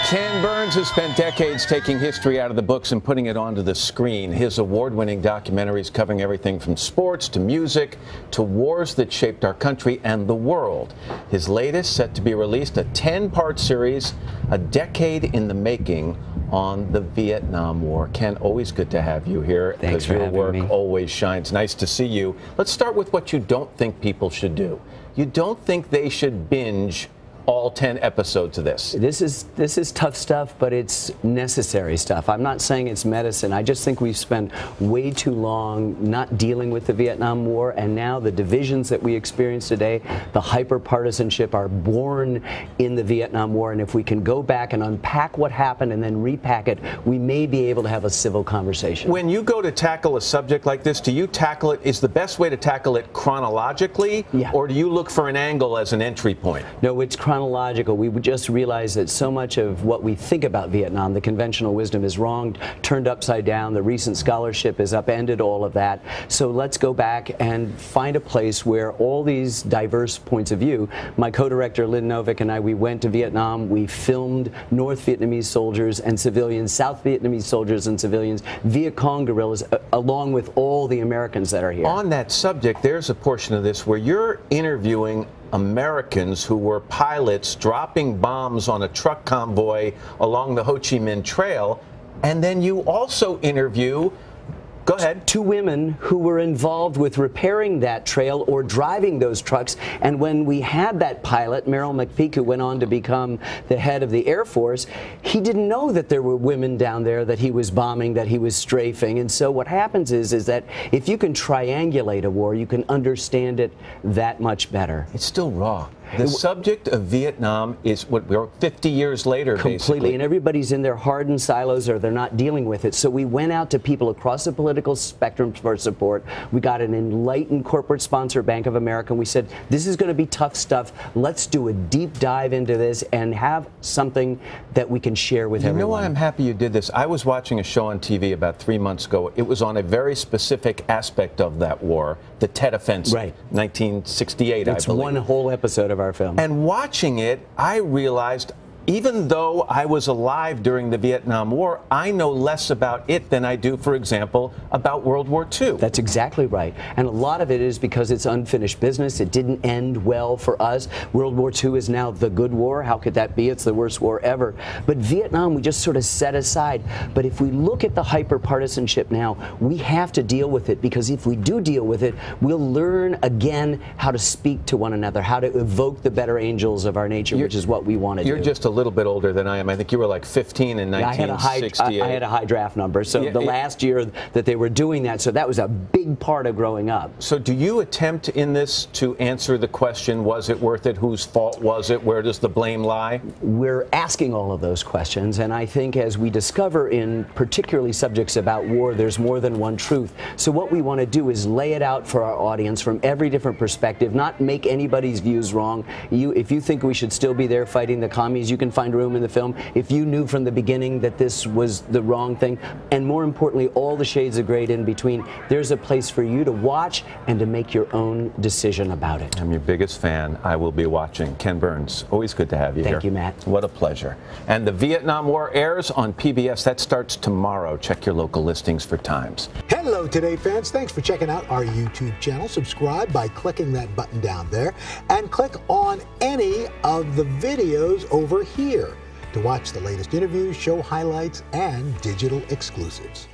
Ken Burns has spent decades taking history out of the books and putting it onto the screen. His award-winning documentaries covering everything from sports to music to wars that shaped our country and the world. His latest, set to be released, a 10-part series, a decade in the making, on the Vietnam War. Ken, always good to have you here. Thanks for having me. Because your work always shines. Nice to see you. Let's start with what you don't think people should do. You don't think they should binge all 10 episodes of this. This is tough stuff, but it's necessary stuff. I'm not saying it's medicine. I just think we've spent way too long not dealing with the Vietnam War, and now the divisions that we experience today, the hyperpartisanship, are born in the Vietnam War. And if we can go back and unpack what happened and then repack it, we may be able to have a civil conversation. When you go to tackle a subject like this, do you tackle it, is the best way to tackle it chronologically? Yeah. Or do you look for an angle as an entry point? No, it's chronological. We would just realize that so much of what we think about Vietnam, the conventional wisdom, is wrong, turned upside down. The recent scholarship has upended all of that. So let's go back and find a place where all these diverse points of view. My co-director Lynn Novick and I, we went to Vietnam. We filmed North Vietnamese soldiers and civilians, South Vietnamese soldiers and civilians, Viet Cong guerrillas, along with all the Americans that are here. On that subject, there's a portion of this where you're interviewing Americans who were pilots dropping bombs on a truck convoy along the Ho Chi Minh Trail, and then you also interview, go ahead, two women who were involved with repairing that trail or driving those trucks. And when we had that pilot, Merrill McPeak, who went on to become the head of the Air Force, he didn't know that there were women down there that he was bombing, that he was strafing. And so what happens is that if you can triangulate a war, you can understand it that much better. It's still raw. The subject of Vietnam is what we're 50 years later, completely, basically. And everybody's in their hardened silos, or they're not dealing with it. So we went out to people across the political spectrum for support. We got an enlightened corporate sponsor, Bank of America, and we said, this is going to be tough stuff. Let's do a deep dive into this and have something that we can share with everyone. You know why I'm happy you did this? I was watching a show on TV about 3 months ago. It was on a very specific aspect of that war, the Tet Offensive, right. 1968, I believe. It's one whole episode of our film. And watching it, I realized, even though I was alive during the Vietnam War, I know less about it than I do, for example, about World War II. That's exactly right. And a lot of it is because it's unfinished business. It didn't end well for us. World War II is now the good war. How could that be? It's the worst war ever. But Vietnam, we just sort of set aside. But if we look at the hyperpartisanship now, we have to deal with it, because if we do deal with it, we'll learn again how to speak to one another, how to evoke the better angels of our nature, which is what we want to do. You're just a little bit older than I am. I think you were like 15 in 1968. I had a high draft number. So the last year that they were doing that, so that was a big part of growing up. So do you attempt in this to answer the question, was it worth it? Whose fault was it? Where does the blame lie? We're asking all of those questions, and I think as we discover in particularly subjects about war, there's more than one truth. So what we want to do is lay it out for our audience from every different perspective, not make anybody's views wrong. If you think we should still be there fighting the commies, you can find room in the film. If you knew from the beginning that this was the wrong thing, and more importantly, all the shades of gray in between, there's a place for you to watch and to make your own decision about it. I'm your biggest fan. I will be watching. Ken Burns, always good to have you here. Thank you, Matt. What a pleasure. And the Vietnam War airs on PBS. That starts tomorrow. Check your local listings for times. Hello, Today fans. Thanks for checking out our YouTube channel. Subscribe by clicking that button down there, and click on any of the videos over here to watch the latest interviews, show highlights, and digital exclusives.